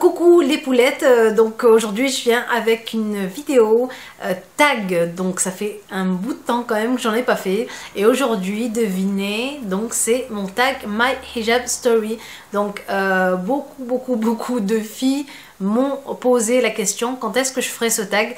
Coucou les poulettes, donc aujourd'hui je viens avec une vidéo tag, donc ça fait un bout de temps quand même que j'en ai pas fait, et aujourd'hui devinez, donc c'est mon tag My Hijab Story. Donc beaucoup de filles m'ont posé la question quand est-ce que je ferai ce tag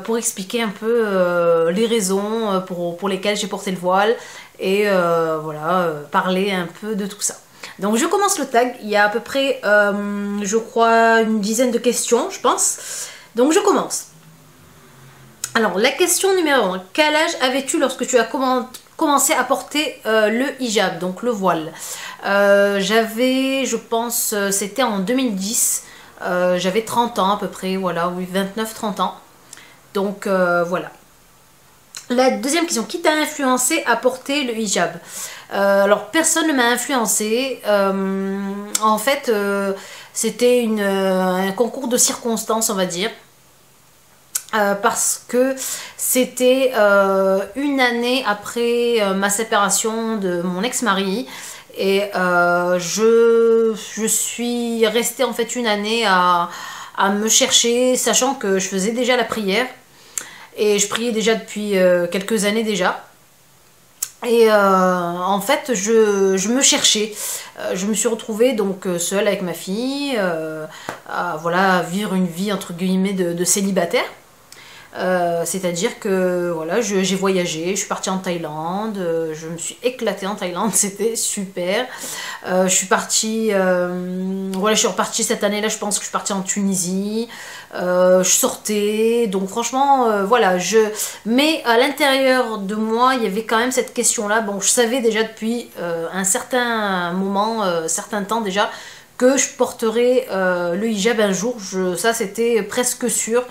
pour expliquer un peu les raisons pour lesquelles j'ai porté le voile et voilà, parler un peu de tout ça. Donc je commence le tag, il y a à peu près, je crois, une dizaine de questions, je pense. Donc je commence. Alors la question numéro 1, quel âge avais-tu lorsque tu as commencé à porter le hijab, donc le voile? J'avais, je pense, c'était en 2010, j'avais 30 ans à peu près, voilà, oui, 29-30 ans. Donc voilà. La deuxième question, qui t'a influencé à porter le hijab? Alors personne ne m'a influencé, en fait c'était un concours de circonstances, on va dire, parce que c'était une année après ma séparation de mon ex-mari, et je suis restée en fait une année à me chercher, sachant que je faisais déjà la prière. Et je priais déjà depuis quelques années déjà. Et en fait, je me cherchais. Je me suis retrouvée donc seule avec ma fille, à vivre une vie entre guillemets de célibataire. C'est-à-dire que voilà, j'ai voyagé, je suis partie en Thaïlande, je me suis éclatée en Thaïlande, c'était super. Je suis partie, voilà, je suis repartie cette année-là, je pense que je suis partie en Tunisie. Je sortais, donc franchement, voilà, mais à l'intérieur de moi, il y avait quand même cette question-là. Bon, je savais déjà depuis un certain moment, certain temps déjà, que je porterais le hijab un jour, ça c'était presque sûr.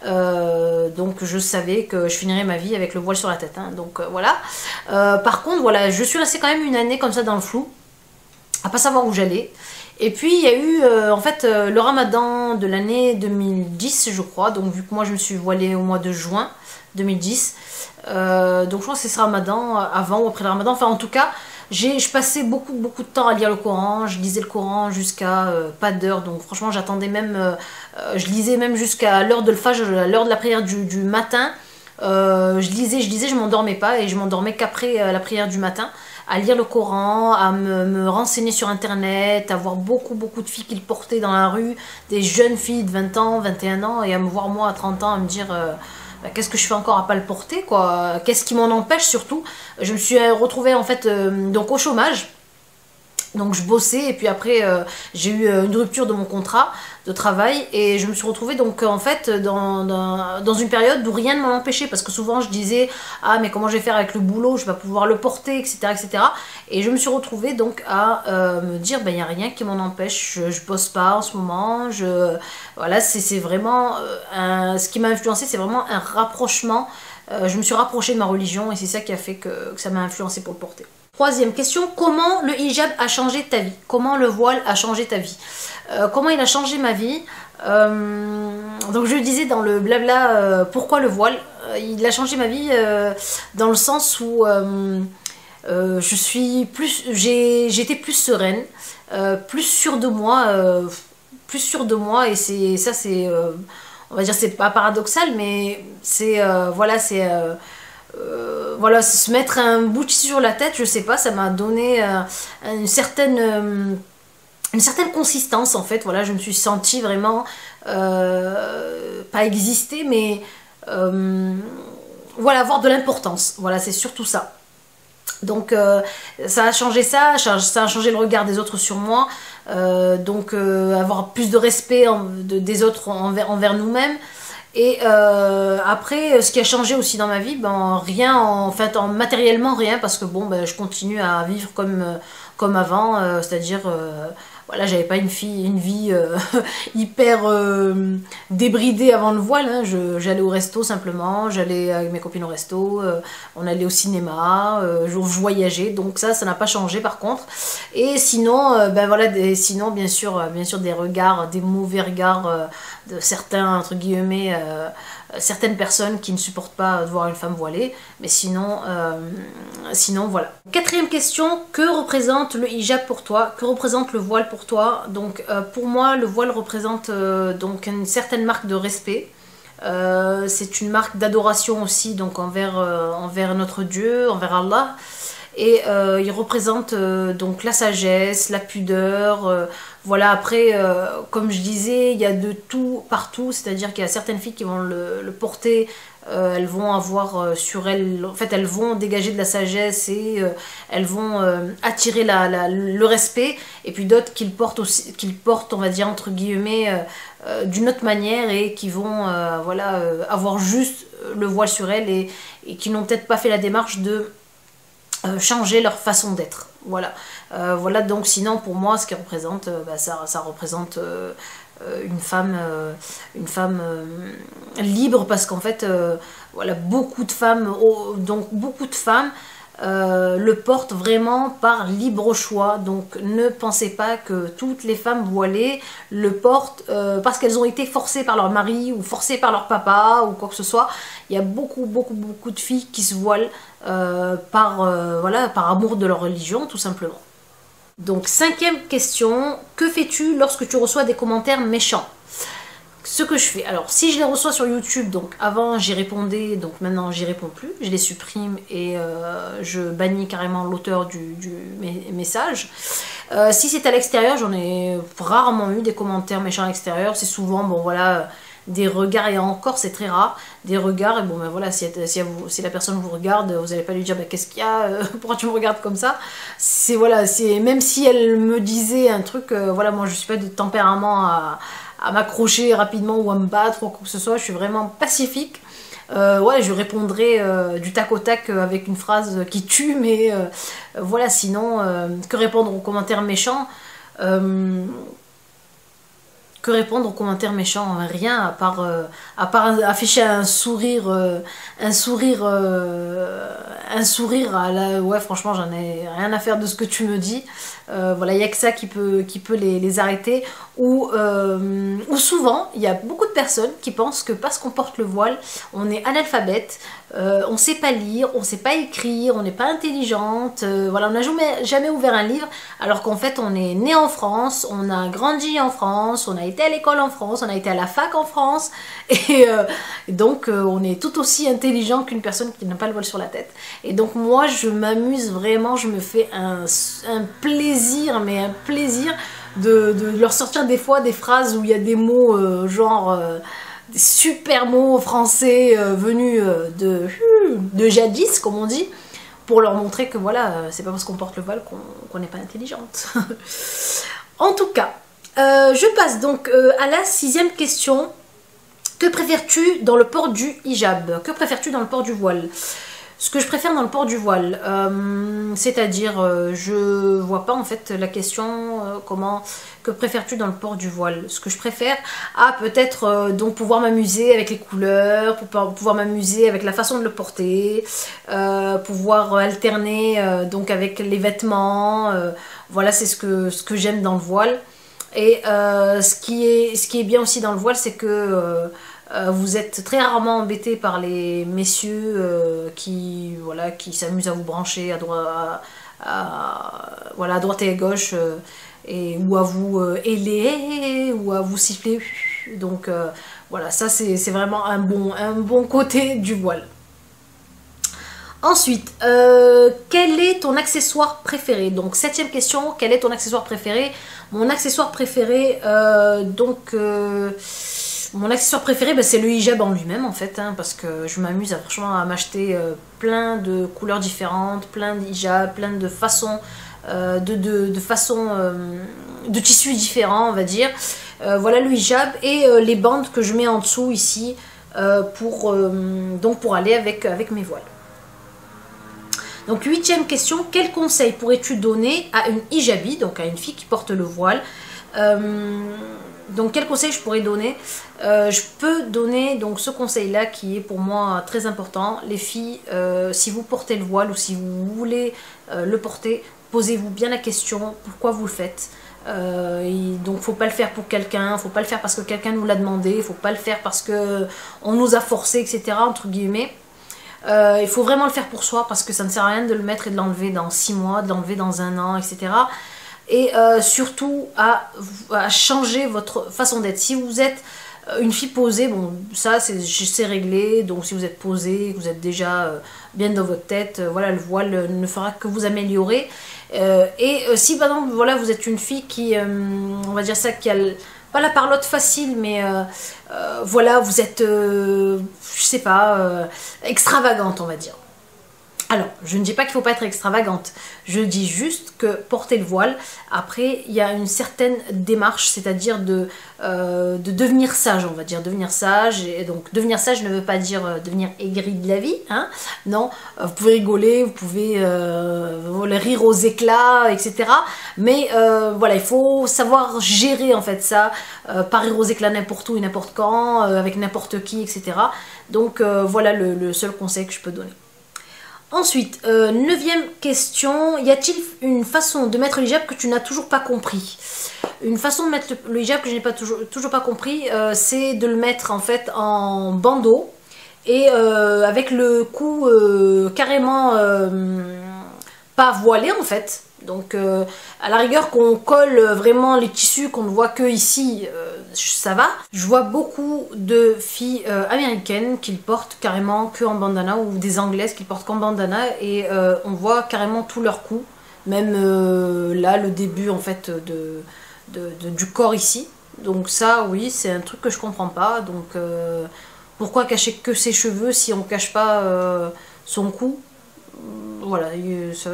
Donc je savais que je finirais ma vie avec le voile sur la tête, hein, donc voilà. Par contre, voilà, je suis restée quand même une année comme ça dans le flou, à pas savoir où j'allais. Et puis il y a eu en fait le ramadan de l'année 2010, je crois, donc vu que moi je me suis voilée au mois de juin 2010, donc je crois que c'est ce ramadan, avant ou après le ramadan, enfin en tout cas, je passais beaucoup de temps à lire le Coran, je lisais le Coran jusqu'à pas d'heure, donc franchement j'attendais même, je lisais même jusqu'à l'heure de l'Fajr, l'heure de la prière du matin, je lisais, je m'endormais pas, et je m'endormais qu'après la prière du matin, à lire le Coran, à me renseigner sur internet, à voir beaucoup de filles qui le portaient dans la rue, des jeunes filles de 20 ans, 21 ans, et à me voir moi à 30 ans, à me dire... qu'est-ce que je fais encore à pas le porter, quoi? Qu'est-ce qui m'en empêche surtout? Je me suis retrouvée en fait donc au chômage. Donc je bossais, et puis après j'ai eu une rupture de mon contrat de travail, et je me suis retrouvée donc en fait dans une période où rien ne m'en empêchait, parce que souvent je disais ah mais comment je vais faire avec le boulot, je vais pas pouvoir le porter, etc. Et je me suis retrouvée donc à me dire ben il n'y a rien qui m'en empêche, je bosse pas en ce moment, voilà, c'est vraiment ce qui m'a influencé, c'est vraiment un rapprochement, je me suis rapprochée de ma religion, et c'est ça qui a fait que ça m'a influencé pour le porter. Troisième question, comment le hijab a changé ta vie? Comment le voile a changé ta vie? Comment il a changé ma vie? Donc je disais dans le blabla, pourquoi le voile? Il a changé ma vie dans le sens où j'étais plus sereine, plus sûre de moi, et c'est on va dire, c'est pas paradoxal, mais c'est voilà, c'est voilà, se mettre un bout de tissu sur la tête, je sais pas, ça m'a donné une certaine consistance en fait. Voilà, je me suis sentie vraiment pas exister, mais voilà, avoir de l'importance. Voilà, c'est surtout ça. Donc ça a changé ça a changé le regard des autres sur moi, donc avoir plus de respect des autres envers nous-mêmes. Et après, ce qui a changé aussi dans ma vie, ben rien, en fait, matériellement rien, parce que bon, ben, je continue à vivre comme avant, c'est-à-dire voilà, j'avais pas une vie hyper débridée avant le voile, hein. J'allais au resto simplement, j'allais avec mes copines au resto, on allait au cinéma, je voyageais, donc ça n'a pas changé par contre. Et sinon, ben voilà, sinon bien sûr des regards, des mauvais regards de certains, entre guillemets, certaines personnes qui ne supportent pas de voir une femme voilée, mais sinon voilà. Quatrième question, que représente le hijab pour toi? Que représente le voile pour pour toi. Donc pour moi, le voile représente donc une certaine marque de respect. C'est une marque d'adoration aussi donc envers notre Dieu, envers Allah. Et il représente donc la sagesse, la pudeur. Voilà, après, comme je disais, il y a de tout partout, c'est-à-dire qu'il y a certaines filles qui vont le porter, elles vont avoir sur elles, en fait, elles vont dégager de la sagesse et elles vont attirer le respect, et puis d'autres qu'ils portent, on va dire, entre guillemets, d'une autre manière et qui vont voilà, avoir juste le voile sur elles et qui n'ont peut-être pas fait la démarche de changer leur façon d'être. Voilà. Voilà, donc sinon pour moi ce qui représente, ça représente une femme libre, parce qu'en fait voilà, beaucoup de femmes, donc beaucoup de femmes le portent vraiment par libre choix. Donc ne pensez pas que toutes les femmes voilées le portent parce qu'elles ont été forcées par leur mari ou forcées par leur papa ou quoi que ce soit. Il y a beaucoup de filles qui se voilent voilà, par amour de leur religion, tout simplement. Donc 5e question, que fais-tu lorsque tu reçois des commentaires méchants? Ce que je fais, alors si je les reçois sur YouTube, donc avant j'y répondais, donc maintenant j'y réponds plus, je les supprime et je bannis carrément l'auteur du message. Si c'est à l'extérieur, j'en ai rarement eu des commentaires méchants à l'extérieur, c'est souvent, bon voilà, des regards, et encore c'est très rare, des regards, et bon ben voilà, si la personne vous regarde, vous n'allez pas lui dire, ben, qu'est-ce qu'il y a, pourquoi tu me regardes comme ça, c'est voilà, même si elle me disait un truc, voilà, moi je suis pas de tempérament à m'accrocher rapidement ou à me battre ou quoi que ce soit, je suis vraiment pacifique. Ouais, je répondrai du tac au tac avec une phrase qui tue, mais voilà, sinon, que répondre aux commentaires méchants, que répondre aux commentaires méchants? Rien, à part afficher un sourire à la... Ouais, franchement, j'en ai rien à faire de ce que tu me dis. Voilà, il n'y a que ça qui peut les arrêter. Ou souvent, il y a beaucoup de personnes qui pensent que parce qu'on porte le voile, on est analphabète, on ne sait pas lire, on ne sait pas écrire, on n'est pas intelligente, voilà, on n'a jamais ouvert un livre, alors qu'en fait on est né en France, on a grandi en France, on a été à l'école en France, on a été à la fac en France, et donc on est tout aussi intelligent qu'une personne qui n'a pas le voile sur la tête. Et donc moi je m'amuse vraiment, je me fais un plaisir, mais un plaisir de leur sortir des fois des phrases où il y a des mots des super mots français venus de jadis, comme on dit, pour leur montrer que voilà, c'est pas parce qu'on porte le voile qu'on n'est pas intelligente. En tout cas, je passe donc à la 6e question. Que préfères-tu dans le port du hijab? Que préfères-tu dans le port du voile? Ce que je préfère dans le port du voile, c'est-à-dire, je vois pas en fait la question, que préfères-tu dans le port du voile? Ce que je préfère, peut-être donc pouvoir m'amuser avec les couleurs, pouvoir m'amuser avec la façon de le porter, pouvoir alterner donc avec les vêtements, voilà, c'est ce que j'aime dans le voile. Et ce qui est bien aussi dans le voile, c'est que vous êtes très rarement embêté par les messieurs qui s'amusent à vous brancher à droite et à gauche, ou à vous héler, ou à vous siffler. Donc voilà, ça c'est vraiment un bon côté du voile. Ensuite, quel est ton accessoire préféré? Donc 7e question, quel est ton accessoire préféré? Mon accessoire préféré, mon accessoire préféré, c'est le hijab en lui-même en fait, parce que je m'amuse franchement à m'acheter plein de couleurs différentes, plein de hijabs, plein de façons, de tissus différents, on va dire. Voilà le hijab et les bandes que je mets en dessous ici pour aller avec mes voiles. Donc 8e question, quel conseil pourrais-tu donner à une hijabi, donc à une fille qui porte le voile? Donc quel conseil je pourrais donner? Je peux donner donc ce conseil-là qui est pour moi très important. Les filles, si vous portez le voile ou si vous voulez le porter, posez-vous bien la question, pourquoi vous le faites? Donc faut pas le faire pour quelqu'un, faut pas le faire parce que quelqu'un nous l'a demandé, faut pas le faire parce que on nous a forcé, etc. entre guillemets. Il faut vraiment le faire pour soi, parce que ça ne sert à rien de le mettre et de l'enlever dans 6 mois, de l'enlever dans 1 an, etc. et surtout à changer votre façon d'être. Si vous êtes une fille posée, bon ça c'est réglé, donc si vous êtes posée, que vous êtes déjà bien dans votre tête, voilà, le voile ne fera que vous améliorer. Si par exemple voilà, vous êtes une fille qui, on va dire ça, qui a pas la parlotte facile, mais voilà, vous êtes, je sais pas, extravagante, on va dire. Alors, je ne dis pas qu'il ne faut pas être extravagante, je dis juste que porter le voile, après, il y a une certaine démarche, c'est-à-dire de devenir sage, on va dire, devenir sage. Et donc, devenir sage ne veut pas dire devenir aigri de la vie, hein, non, vous pouvez rigoler, vous pouvez rire aux éclats, etc. Mais voilà, il faut savoir gérer en fait ça, pas rire aux éclats n'importe où et n'importe quand, avec n'importe qui, etc. Donc, voilà le seul conseil que je peux donner. Ensuite, 9e question, y a-t-il une façon de mettre le hijab que tu n'as toujours pas compris? Une façon de mettre le hijab que je n'ai pas toujours pas compris, c'est de le mettre en fait en bandeau et avec le cou carrément pas voilé en fait. Donc à la rigueur qu'on colle vraiment les tissus, qu'on ne voit que ici, ça va. Je vois beaucoup de filles américaines qui le portent carrément que en bandana, ou des anglaises qui le portent qu'en bandana, et on voit carrément tout leur cou, même là le début en fait du corps ici. Donc ça oui, c'est un truc que je comprends pas. Donc pourquoi cacher que ses cheveux si on cache pas son cou? Voilà, ça,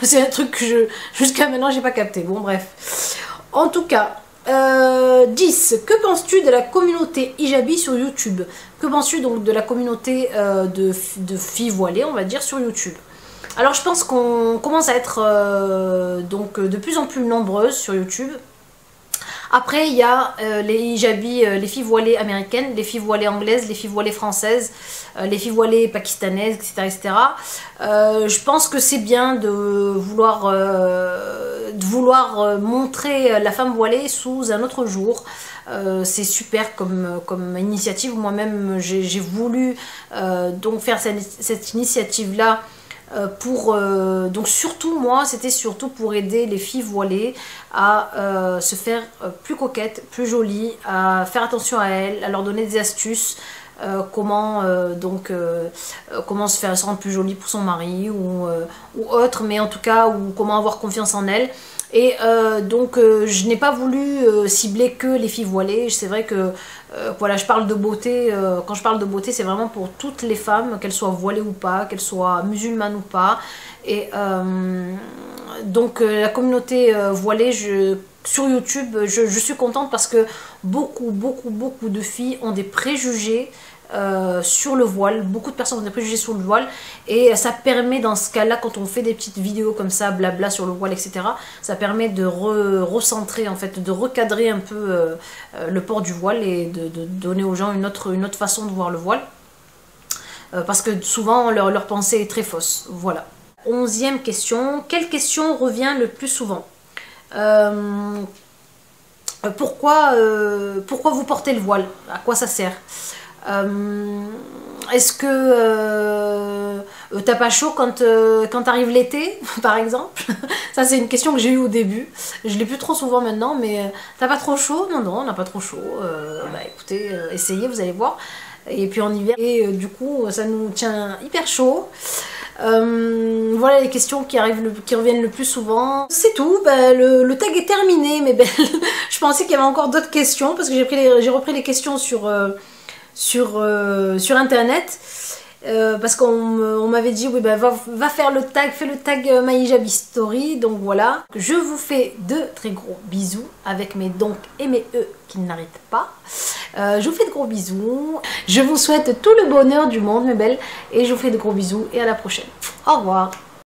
c'est un truc que jusqu'à maintenant j'ai pas capté. Bon bref. En tout cas, 10. Que penses-tu de la communauté hijabi sur YouTube? Que penses-tu donc de la communauté de filles voilées, on va dire, sur YouTube? Alors je pense qu'on commence à être donc de plus en plus nombreuses sur YouTube. Après, il y a les hijabis, les filles voilées américaines, les filles voilées anglaises, les filles voilées françaises, les filles voilées pakistanaises, etc. etc. Je pense que c'est bien de vouloir montrer la femme voilée sous un autre jour. C'est super comme initiative. Moi-même, j'ai voulu donc faire cette initiative-là. Donc surtout moi, c'était surtout pour aider les filles voilées à se faire plus coquettes, plus jolies, à faire attention à elles, à leur donner des astuces, comment se rendre plus jolie pour son mari ou autre, mais en tout cas, ou comment avoir confiance en elles. Et donc je n'ai pas voulu cibler que les filles voilées. C'est vrai que voilà, je parle de beauté, quand je parle de beauté, c'est vraiment pour toutes les femmes, qu'elles soient voilées ou pas, qu'elles soient musulmanes ou pas. Et donc la communauté voilée, sur YouTube, je suis contente parce que beaucoup de filles ont des préjugés sur le voile. Beaucoup de personnes ont des préjugés sur le voile, et ça permet dans ce cas là, quand on fait des petites vidéos comme ça, blabla sur le voile, etc., ça permet de recentrer en fait, de recadrer un peu le port du voile, et de donner aux gens une autre façon de voir le voile, parce que souvent leur pensée est très fausse. Voilà. 11e question, quelle question revient le plus souvent? Pourquoi vous portez le voile? À quoi ça sert? Est-ce que t'as pas chaud quand arrive l'été, par exemple? Ça, c'est une question que j'ai eue au début. Je l'ai plus trop souvent maintenant, mais t'as pas trop chaud? Non, on n'a pas trop chaud. Bah écoutez, essayez, vous allez voir. Et puis en hiver, et du coup, ça nous tient hyper chaud. Voilà les questions qui reviennent le plus souvent. C'est tout, bah, le tag est terminé, mais ben, je pensais qu'il y avait encore d'autres questions, parce que j'ai repris les questions sur internet, parce qu'on m'avait dit oui, bah, va faire le tag, fais le tag My Hijabi Story. Donc voilà, je vous fais de très gros bisous avec mes donc et mes qui n'arrêtent pas. Je vous fais de gros bisous, je vous souhaite tout le bonheur du monde mes belles, et je vous fais de gros bisous et à la prochaine. Au revoir.